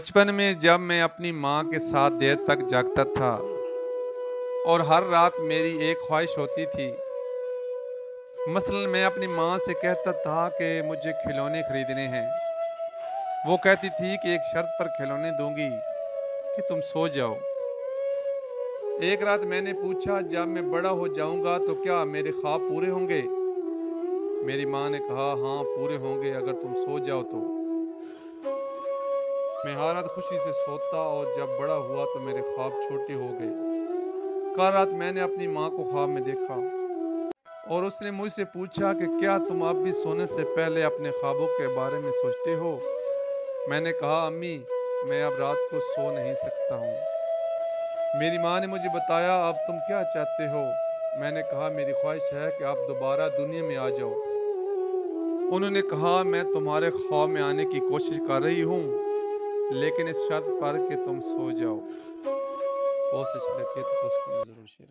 بچپن میں جب میں اپنی ماں کے ساتھ دیر تک جاگتا تھا اور ہر رات میری ایک خواہش ہوتی تھی، مثلاً میں اپنی ماں سے کہتا تھا کہ مجھے کھلونے خریدنے ہیں۔ وہ کہتی تھی کہ ایک شرط پر کھلونے دوں گی، کہ تم سو جاؤ۔ ایک رات میں نے پوچھا، جب میں بڑا ہو جاؤں گا تو کیا میرے خواب پورے ہوں گے؟ میری ماں نے کہا، ہاں پورے ہوں گے اگر تم سو جاؤ تو۔ میں ہر رات خوشی سے سوتا اور جب بڑا ہوا تو میرے خواب چھوٹے ہو گئے۔ کل رات میں نے اپنی ماں کو خواب میں دیکھا اور اس نے مجھ سے پوچھا کہ کیا تم اب بھی سونے سے پہلے اپنے خوابوں کے بارے میں سوچتے ہو؟ میں نے کہا، امی میں اب رات کو سو نہیں سکتا ہوں۔ میری ماں نے مجھے بتایا، اب تم کیا چاہتے ہو؟ میں نے کہا، میری خواہش ہے کہ آپ دوبارہ دنیا میں آ جاؤ۔ انہوں نے کہا، میں تمہارے خواب میں آنے کی کوشش کر رہی ہوں، لیکن اس شرط پر کہ تم سو جاؤ۔ بہت اچھے لگے تو دوستوں میں ضرور شیئر